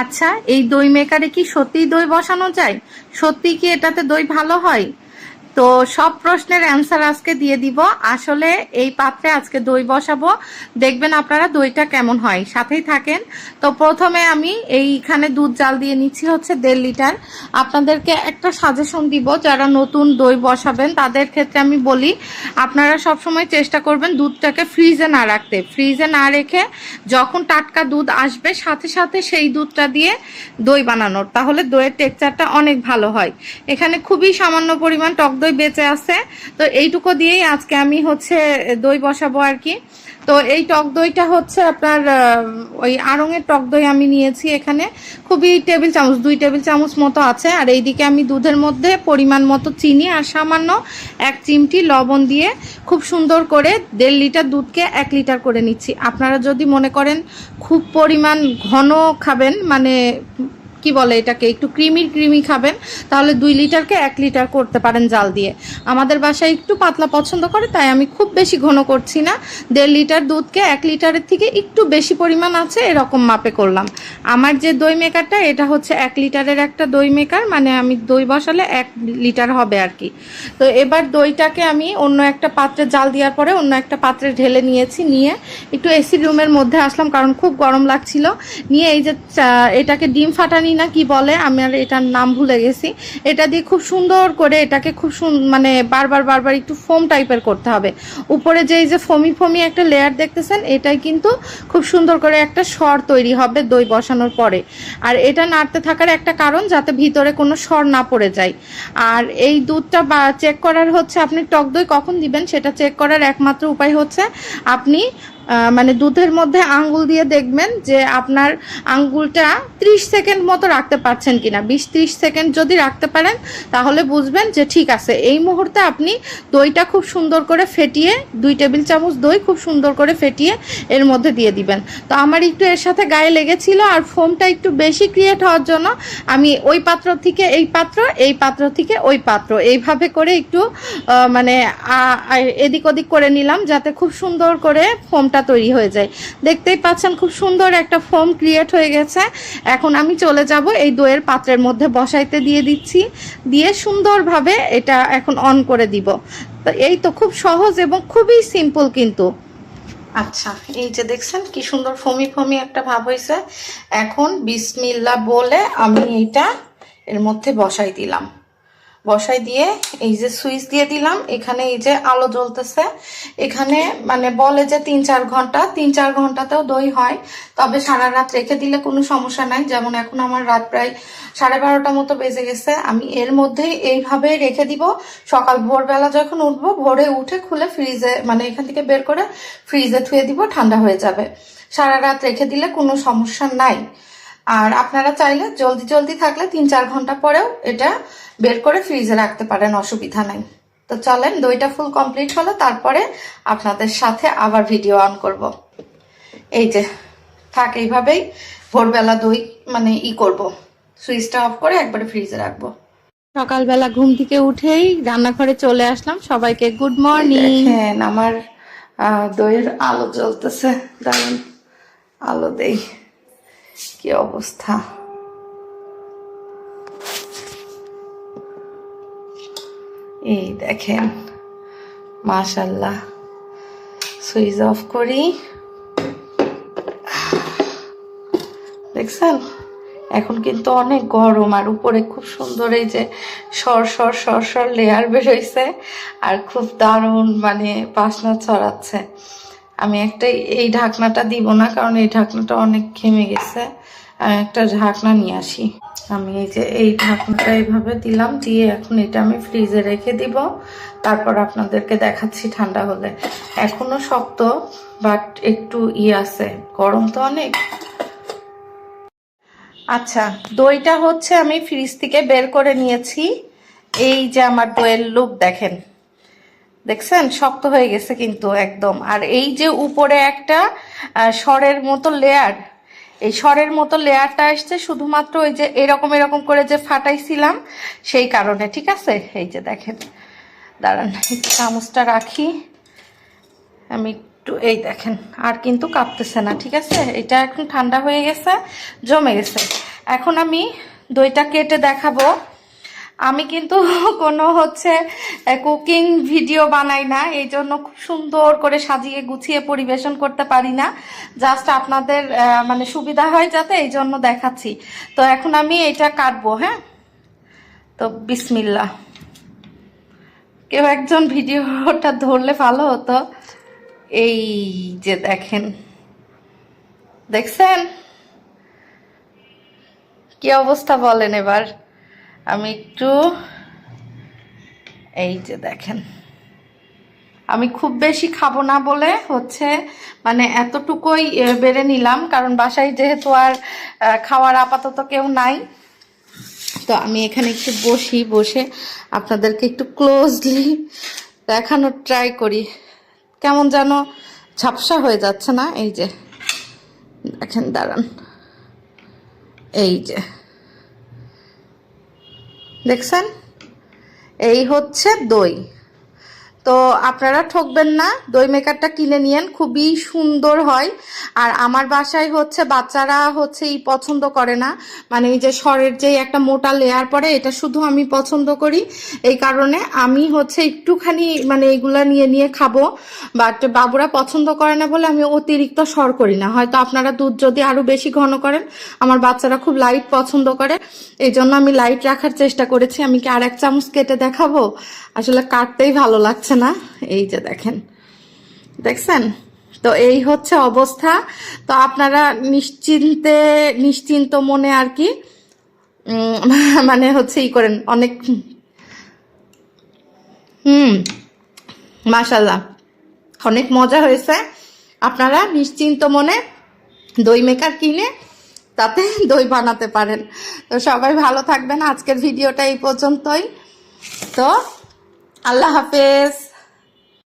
আচ্ছা, এই দই মেকারে কি সত্যিই দই বসানো যায়? সত্যি কি এটাতে দই ভালো হয়? তো সব প্রশ্নের অ্যান্সার আজকে দিয়ে দিব। আসলে এই পাত্রে আজকে দই বসাবো, দেখবেন আপনারা দইটা কেমন হয়, সাথেই থাকেন। তো প্রথমে আমি এইখানে দুধ জাল দিয়ে নিচ্ছি হচ্ছে 1.5 লিটার। আপনাদেরকে একটা সাজেশন দিব, যারা নতুন দই বসাবেন তাদের ক্ষেত্রে আমি বলি, আপনারা সবসময় চেষ্টা করবেন দুধটাকে ফ্রিজে না রাখতে। ফ্রিজে না রেখে যখন টাটকা দুধ আসবে সাথে সাথে সেই দুধটা দিয়ে দই বানানোর, তাহলে দইয়ের টেক্সচারটা অনেক ভালো হয়। এখানে খুবই সামান্য পরিমাণ টক দই বেঁচে আছে, তো এইটুকু দিয়েই আজকে আমি হচ্ছে দই বসাবো আর কি। তো এই টক দইটা হচ্ছে আপনার ওই আড়ঙের টক দই আমি নিয়েছি এখানে, খুবই টেবিল চামচ 2 টেবিল চামচ মতো আছে। আর এইদিকে আমি দুধের মধ্যে পরিমাণ মতো চিনি আর সামান্য 1 চিমটি লবণ দিয়ে খুব সুন্দর করে 1.5 লিটার দুধকে 1 লিটার করে নিচ্ছি। আপনারা যদি মনে করেন খুব পরিমাণ ঘন খাবেন, মানে কি বলে এটাকে, একটু ক্রিমি খাবেন, তাহলে 2 লিটারকে 1 লিটার করতে পারেন জাল দিয়ে। আমাদের বাসায় একটু পাতলা পছন্দ করে, তাই আমি খুব বেশি ঘন করছি না। 1.5 লিটার দুধকে 1 লিটারের থেকে একটু বেশি পরিমাণ আছে এরকম মাপে করলাম। আমার যে দই মেকারটা এটা হচ্ছে 1 লিটারের একটা দই মেকার, মানে আমি দই বসালে 1 লিটার হবে আর কি। তো এবার দইটাকে আমি অন্য একটা পাত্রে জাল দেওয়ার পরে অন্য একটা পাত্রে ঢেলে নিয়েছি, নিয়ে একটু এসি রুমের মধ্যে আসলাম কারণ খুব গরম লাগছিল। নিয়ে এই যে এটাকে ডিম ফাটানি না কি বলে, আমি আর এটার নাম ভুলে গেছি, এটা দিয়ে খুব সুন্দর করে এটাকে খুব মানে বারবার একটু ফোম টাইপের করতে হবে। উপরে যে এই যে ফমি একটা লেয়ার দেখতেছেন, এটাই কিন্তু খুব সুন্দর করে একটা সর তৈরি হবে দই বসানোর পরে। আর এটা নাড়তে থাকার একটা কারণ, যাতে ভিতরে কোনো সর না পড়ে যায়। আর এই দুধটা চেক করার হচ্ছে, আপনি টক দই কখন দিবেন সেটা চেক করার একমাত্র উপায় হচ্ছে আপনি মানে দুধের মধ্যে আঙ্গুল দিয়ে দেখবেন যে আপনার আঙ্গুলটা 30 সেকেন্ড মতো রাখতে পারছেন কিনা। 20-30 সেকেন্ড যদি রাখতে পারেন তাহলে বুঝবেন যে ঠিক আছে। এই মুহূর্তে আপনি দইটা খুব সুন্দর করে ফেটিয়ে 2 টেবিল চামচ দই খুব সুন্দর করে ফেটিয়ে এর মধ্যে দিয়ে দিবেন। তো আমার একটু এর সাথে গায়ে লেগেছিল, আর ফোমটা একটু বেশি ক্রিয়েট হওয়ার জন্য আমি ওই পাত্র থেকে এই পাত্র, এই পাত্র থেকে ওই পাত্র, এইভাবে করে একটু মানে এদিক ওদিক করে নিলাম, যাতে খুব সুন্দর করে ফোমটা তৈরি হয়ে যায়। দেখতেই পাচ্ছেন খুব সুন্দর একটা ফোম ক্রিয়েট হয়ে গেছে। এখন আমি চলে যাব এই দইয়ের পাত্রের মধ্যে বসাইতে দিয়ে দিচ্ছি, দিয়ে সুন্দরভাবে এটা এখন অন করে দিব। তো এই তো খুব সহজ এবং খুবই সিম্পল কিন্তু। আচ্ছা, এই যে দেখছেন কি সুন্দর ফমি একটা ভাব হয়েছে। এখন বিসমিল্লাহ বলে আমি এইটা এর মধ্যে বসাই দিলাম। বসাই দিয়ে এই যে সুইচ দিয়ে দিলাম, এখানে এই যে আলো জ্বলতেছে। এখানে মানে বলে যে 3-4 ঘন্টা, 3-4 ঘন্টাতেও দই হয়, তবে সারা রাত রেখে দিলে কোনো সমস্যা নাই। যেমন এখন আমার রাত প্রায় 12:30 মতো বেজে গেছে, আমি এর মধ্যেই এইভাবে রেখে দিব। সকাল ভোরবেলা যখন উঠবো, ভোরে উঠে খুলে ফ্রিজে, মানে এখান থেকে বের করে ফ্রিজে থুয়ে দিব, ঠান্ডা হয়ে যাবে। সারা রাত রেখে দিলে কোনো সমস্যা নাই। আর আপনারা চাইলে জলদি থাকলে 3-4 ঘন্টা পরেও এটা বের করে ফ্রিজে রাখতে পারেন, অসুবিধা নাই। তো চলেন, দইটা ফুল কমপ্লিট হলো, তারপরে আপনাদের সাথে আবার ভিডিও অন করব। এই যে থাক, এইভাবেই ভোরবেলা দই মানে করব, সুইচটা অফ করে একবারে ফ্রিজে রাখবো। সকালবেলা ঘুম থেকে উঠেই রান্নাঘরে চলে আসলাম, সবাইকে গুড মর্নিং। দেখেন আমার দইয়ের আলো জ্বলতেছে, দারুন আলো দেই, কি অবস্থা। এই দেখেন মাশাআল্লাহ। সুইচ অফ করি, দেখছেন এখন কিন্তু অনেক গরম, আর উপরে খুব সুন্দর এই যে সর লেয়ার বেরোইছে, আর খুব দারুণ মানে বাসনা ছড়াচ্ছে। আমি এই ঢাকনাটা দিব না, কারণ এই ঢাকনাটা অনেক ঘেমে গেছে। একটা ঢাকনা নিয়ে আসি। আমি এই যে এই ঢাকনাটা এইভাবে দিলাম, দিয়ে এখন এটা আমি ফ্রিজে রেখে দিব, তারপর আপনাদেরকে দেখাচ্ছি ঠান্ডা হলে। এখনো শক্ত, বাট একটু আছে, গরম তো অনেক। আচ্ছা, দইটা হচ্ছে আমি ফ্রিজ থেকে বের করে নিয়েছি। এই যে আমার দইয়ের লুক দেখেন, দেখছেন শক্ত হয়ে গেছে কিন্তু একদম। আর এই যে উপরে একটা সরের মতো লেয়ার, এই সরের মতো লেয়ারটা আসছে শুধুমাত্র ওই যে এরকম করে যে ফাটাইছিলাম সেই কারণে, ঠিক আছে। এই যে দেখেন, দাঁড়ান চামচটা রাখি, আমি একটু এই দেখেন আর কিন্তু কাঁপতেছে না, ঠিক আছে। এটা এখন ঠান্ডা হয়ে গেছে, জমে গেছে। এখন আমি দইটা কেটে দেখাবো। আমি কিন্তু কোনো কুকিং ভিডিও বানাই না, এই জন্য খুব সুন্দর করে সাজিয়ে গুছিয়ে পরিবেশন করতে পারি না। জাস্ট আপনাদের মানে সুবিধা হয় যাতে, এই জন্য দেখাচ্ছি। তো এখন আমি এটা কাটবো। হ্যাঁ, তো বিসমিল্লাহ। কেউ একজন ভিডিওটা ধরলে ভালো হতো। এই যে দেখেন, দেখছেন কি অবস্থা বলেন এবার। আমি একটু এই যে দেখেন, আমি খুব বেশি খাবো না বলে মানে এতটুকুই বেড়ে নিলাম, কারণ বাসায় যেহেতু আর খাওয়ার আপাতত কেউ নাই। তো আমি এখানে একটু বসে আপনাদেরকে একটু ক্লোজলি দেখানোর ট্রাই করি। কেমন যেন ঝাপসা হয়ে যাচ্ছে না? এই যে দেখেন, দাঁড়ান, এই যে দেখছেন, এই হচ্ছে দই। তো আপনারা ঠকবেন না, দই মেকারটা কিনে নিয়েন, খুবই সুন্দর হয়। আর আমার বাসায় বাচ্চারা এই পছন্দ করে না, মানে এই যে সরের যে একটা মোটা লেয়ার পরে, এটা শুধু আমি পছন্দ করি। এই কারণে আমি একটুখানি মানে এগুলা নিয়ে খাবো, বাট বাবুরা পছন্দ করে না বলে আমি অতিরিক্ত সর করি না। হয়তো আপনারা দুধ যদি আরো বেশি ঘন করেন, আমার বাচ্চারা খুব লাইট পছন্দ করে, এই জন্য আমি লাইট রাখার চেষ্টা করেছি। আমি কি আর এক চামচ কেটে দেখাবো? আসলে কাটতেই ভালো লাগছে না। এই যে দেখেন, দেখছেন? তো এই হচ্ছে অবস্থা। তো আপনারা নিশ্চিন্ত মনে আর কি মানে ই করেন অনেক। মাশাআল্লাহ, অনেক মজা হয়েছে। আপনারা নিশ্চিন্ত মনে দই মেকার কিনে তাতে দই বানাতে পারেন। তো সবাই ভালো থাকবেন। আজকের ভিডিওটা এই পর্যন্তই। তো আল্লাহ হাফেজ।